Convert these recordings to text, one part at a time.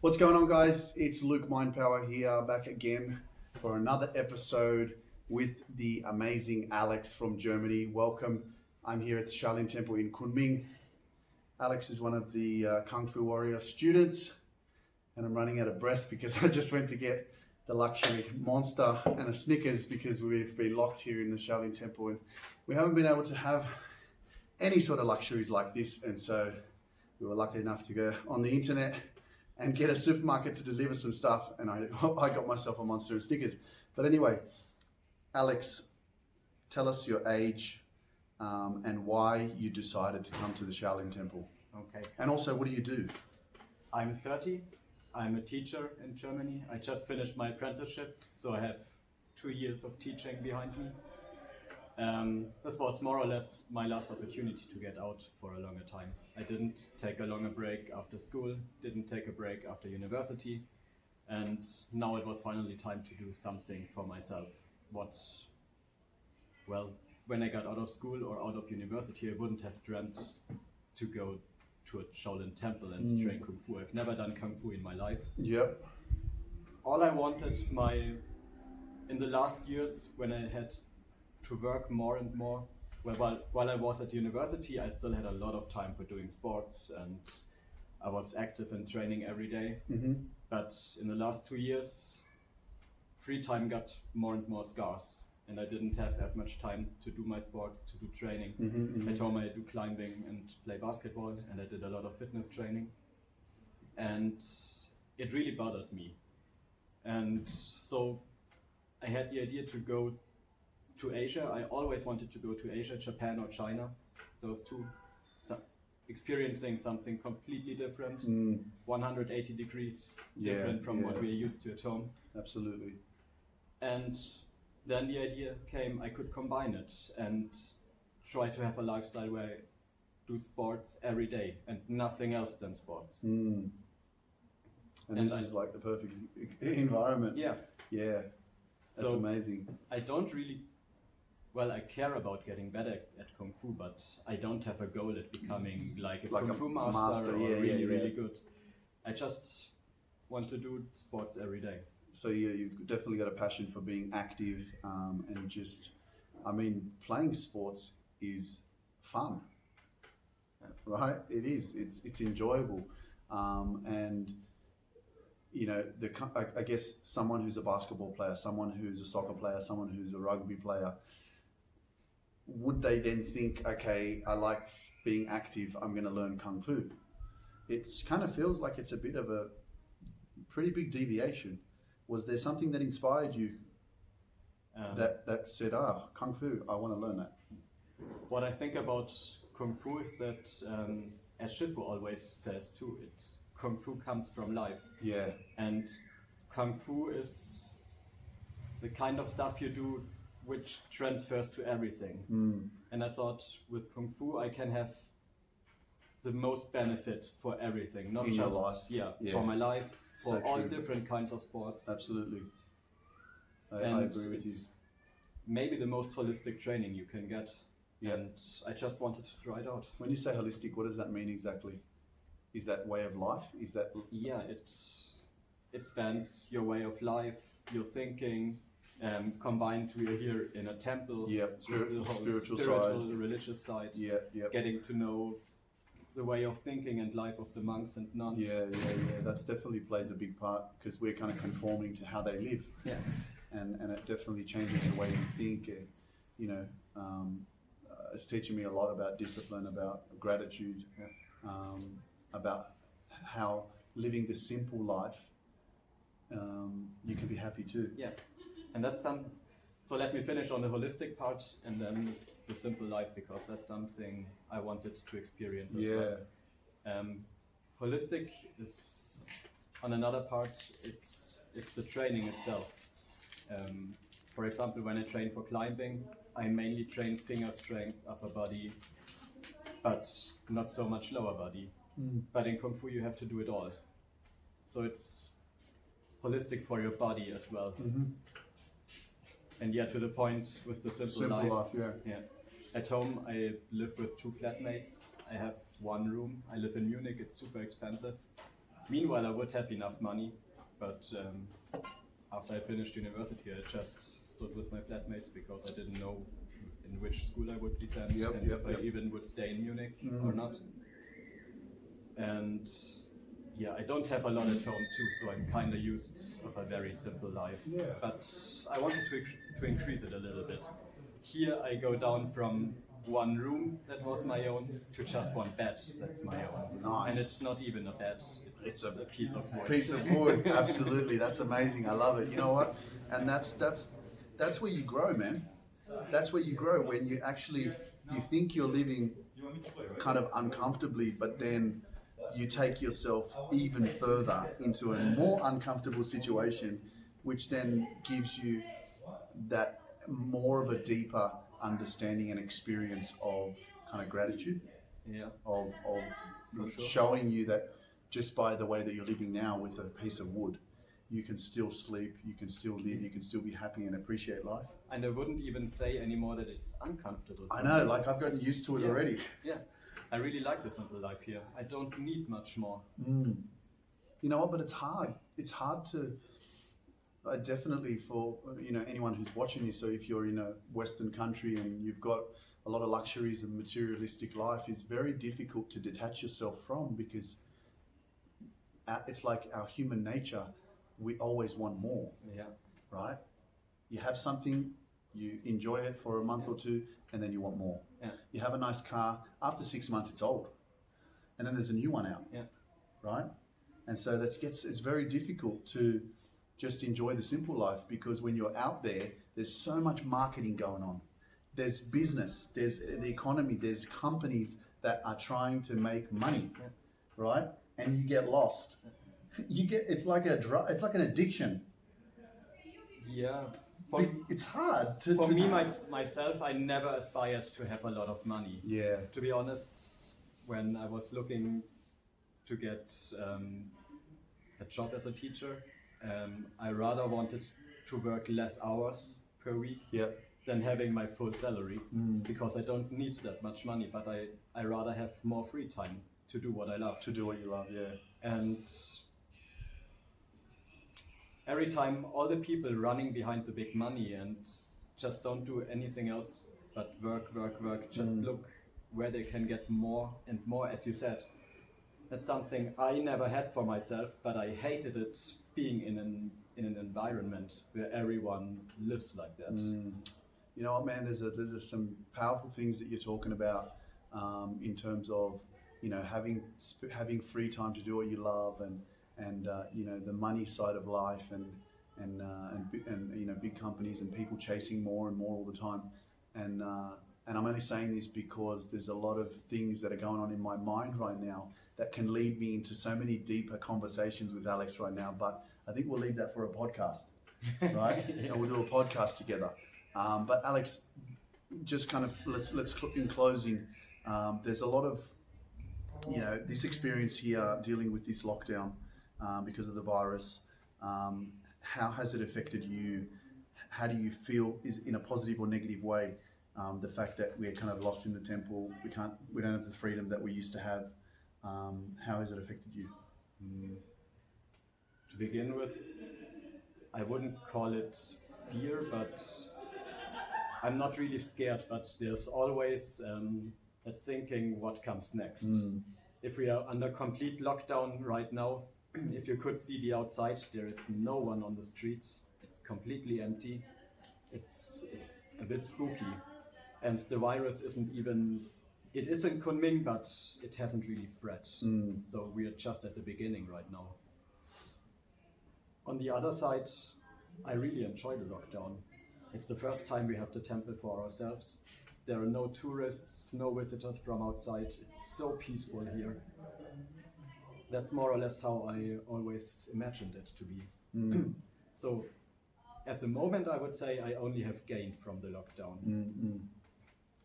What's going on, guys? It's LukeMindPower here, back again for another episode with the amazing Alex from Germany. Welcome. I'm here at the Shaolin Temple in Kunming. Alex is one of the Kung Fu Warrior students, and I'm running out of breath because I just went to get the luxury monster and a Snickers because we've been locked here in the Shaolin Temple and we haven't been able to have any sort of luxuries like this, and so we were lucky enough to go on the internet and get a supermarket to deliver some stuff, and I got myself a monster and Snickers. But anyway, Alex, tell us your age and why you decided to come to the Shaolin Temple. Okay. And also, what do you do? I'm 30. I'm a teacher in Germany. I just finished my apprenticeship, so I have 2 years of teaching behind me. This was more or less my last opportunity to get out for a longer time. I didn't take a longer break after school, didn't take a break after university, and now it was finally time to do something for myself. When I got out of school or out of university, I wouldn't have dreamt to go to a Shaolin Temple and train Kung Fu. I've never done Kung Fu in my life. Yep. All I wanted in the last years when I had to work more and more, while I was at university, I still had a lot of time for doing sports and I was active in training every day. Mm-hmm. But in the last 2 years, free time got more and more scarce, and I didn't have as much time to do my sports, to do training. Mm-hmm, mm-hmm. At home I do climbing and play basketball, and I did a lot of fitness training. And it really bothered me. And so I had the idea to go to Asia. I always wanted to go to Asia, Japan or China, those two, experiencing something completely different, 180 degrees different from what we're used to at home. Absolutely. And then the idea came I could combine it and try to have a lifestyle where I do sports every day and nothing else than sports. And this is like the perfect environment. Yeah. Yeah. That's So amazing. I don't really, I care about getting better at Kung Fu, but I don't have a goal at becoming like a Kung Fu master or really good. I just want to do sports every day. So you've definitely got a passion for being active, and just, playing sports is fun, right? It is. It's enjoyable, and you know, I guess someone who's a basketball player, someone who's a soccer player, someone who's a rugby player, would they then think, okay, I like being active, I'm going to learn Kung Fu? It kind of feels like it's a bit of a pretty big deviation. Was there something that inspired you that said, Kung Fu, I want to learn that? What I think about Kung Fu is that, as Shifu always says too, Kung Fu comes from life. Yeah. And Kung Fu is the kind of stuff you do which transfers to everything. And I thought with Kung Fu I can have the most benefit for everything, not in just your life. Yeah, for my life, for So all true. different kinds of sports. Absolutely. I agree with you. It's maybe the most holistic training you can get. Yeah. And I just wanted to try it out. When you say holistic, what does that mean exactly? Is that way of life? Is that? Yeah, it spans your way of life, your thinking, combined we're here in a temple. Yeah, with the whole spiritual spiritual, religious side. Yeah. Getting to know the way of thinking and life of the monks and nuns. Yeah. That definitely plays a big part because we're kind of conforming to how they live. Yeah. And it definitely changes the way you think. You know, it's teaching me a lot about discipline, about gratitude, about how living the simple life, you can be happy too. Yeah, and that's so let me finish on the holistic part and then the simple life, because that's something I wanted to experience as well. Holistic is on another part, it's the training itself. For example, when I train for climbing, I mainly train finger strength, upper body, but not so much lower body. But in Kung Fu you have to do it all. So it's holistic for your body as well. And yeah, to the point with the simple life. Yeah. At home I live with 2 flatmates. I have 1 room. I live in Munich, it's super expensive. Meanwhile, I would have enough money, but after I finished university, I just stood with my flatmates because I didn't know in which school I would be sent and if I even would stay in Munich or not. And yeah, I don't have a lot at home too, so I'm kind of used of a very simple life. Yeah. But I wanted to increase it a little bit. Here I go down from one room that was my own to just one bed that's my own. Nice. And it's not even a bed, it's a piece of wood. Piece of wood, absolutely. That's amazing. I love it. You know what? And that's where you grow, man. That's where you grow, when you think you're living kind of uncomfortably, but then you take yourself even further into a more uncomfortable situation, which then gives you that more of a deeper understanding and experience of kind of gratitude. Yeah. Of For sure. showing you that just by the way that you're living now with a piece of wood, you can still sleep, you can still live, you can still be happy and appreciate life. And I wouldn't even say anymore that it's uncomfortable. I know, like I've gotten used to it already. Yeah, I really like the simple life here. I don't need much more. You know what? But it's hard. It's hard to. Definitely for anyone who's watching this. So if you're in a Western country and you've got a lot of luxuries and materialistic life, it's very difficult to detach yourself from, because it's like our human nature. We always want more. Yeah. Right? You have something, you enjoy it for a month or two, and then you want more. Yeah. You have a nice car. After 6 months, it's old, and then there's a new one out. Yeah. Right? And so it's very difficult to just enjoy the simple life, because when you're out there's so much marketing going on. There's business, there's the economy, there's companies that are trying to make money, right? And you get lost. It's like it's like an addiction. Yeah. It's hard For me, myself, I never aspired to have a lot of money. Yeah. To be honest, when I was looking to get a job as a teacher, I rather wanted to work less hours per week than having my full salary, because I don't need that much money, but I rather have more free time to do what I love. To do what you love, yeah. And every time all the people running behind the big money and just don't do anything else but work, just look where they can get more and more, as you said. That's something I never had for myself, but I hated it being in an environment where everyone lives like that. You know what, man? There's some powerful things that you're talking about in terms of having free time to do what you love, and the money side of life, and big companies and people chasing more and more all the time, and I'm only saying this because there's a lot of things that are going on in my mind right now that can lead me into so many deeper conversations with Alex right now, but I think we'll leave that for a podcast, right? And we'll do a podcast together. But Alex, just kind of let's in closing. There's a lot of this experience here dealing with this lockdown because of the virus. How has it affected you? How do you feel, is in a positive or negative way, the fact that we're kind of locked in the temple? We don't have the freedom that we used to have. How has it affected you? To begin with, I wouldn't call it fear, but I'm not really scared, but there's always that thinking what comes next. If we are under complete lockdown right now, if you could see the outside, there is no one on the streets. It's completely empty. It's a bit spooky. And the virus it is in Kunming, but it hasn't really spread. So we are just at the beginning right now. On the other side, I really enjoy the lockdown. It's the first time we have the temple for ourselves. There are no tourists, no visitors from outside. It's so peaceful here. That's more or less how I always imagined it to be. So at the moment, I would say I only have gained from the lockdown.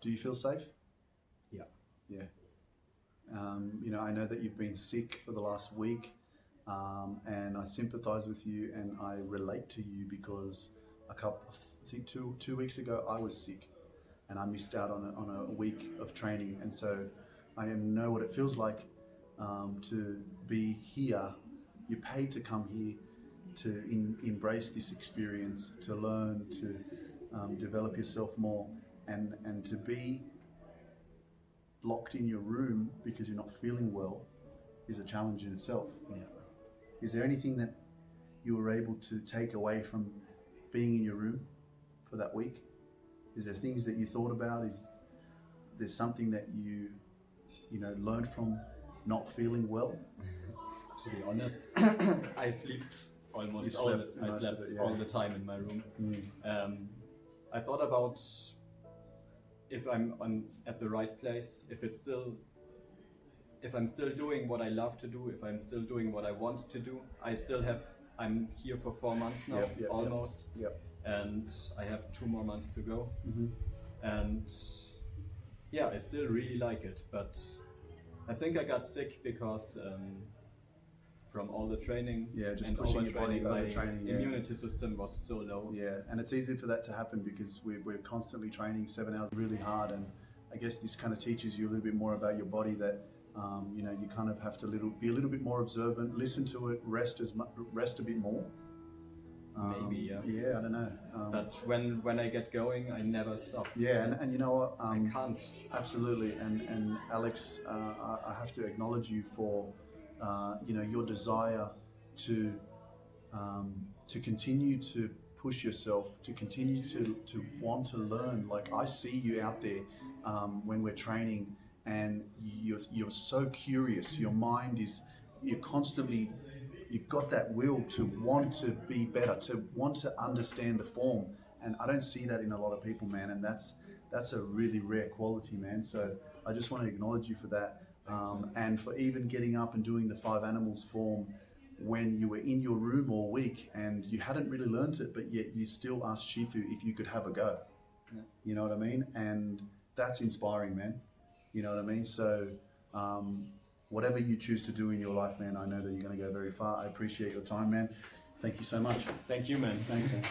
Do you feel safe? Yeah. Yeah. I know that you've been sick for the last week, and I sympathize with you and I relate to you, because I think two weeks ago I was sick and I missed out on a week of training, and so I know what it feels like to be here you paid to come here to embrace this experience, to learn, to develop yourself more, and to be locked in your room because you're not feeling well is a challenge in itself. Yeah. Is there anything that you were able to take away from being in your room for that week? Is there things that you thought about? Is there something that you learned from not feeling well? To be honest, I slept almost all the time in my room. I thought about if I'm at the right place, if I'm still doing what I love to do, if I'm still doing what I want to do. I'm here for 4 months now, almost. Yep. And I have 2 more months to go. Mm-hmm. And yeah, I still really like it, but I think I got sick because from all the training just and pushing your body, my overtraining, immunity system was so low. Yeah, and it's easy for that to happen because we're constantly training 7 hours really hard, and I guess this kind of teaches you a little bit more about your body, that you kind of have to be a little bit more observant, listen to it, rest a bit more. Maybe, yeah. Yeah, I don't know. But when I get going, I never stop. Yeah, and you know what? I can't. Absolutely, and Alex, I have to acknowledge you for your desire to continue to push yourself, to continue to want to learn. Like, I see you out there when we're training, and you're so curious. Your mind you've got that will to want to be better, to want to understand the form, and I don't see that in a lot of people, man, and that's a really rare quality, man. So I just want to acknowledge you for that, and for even getting up and doing the 5 animals form when you were in your room all week and you hadn't really learned it, but yet you still asked Shifu if you could have a go. Yeah. You know what I mean? And that's inspiring, man. You know what I mean? So whatever you choose to do in your life, man, I know that you're going to go very far. I appreciate your time, man. Thank you so much. Thank you, man. Thanks, man.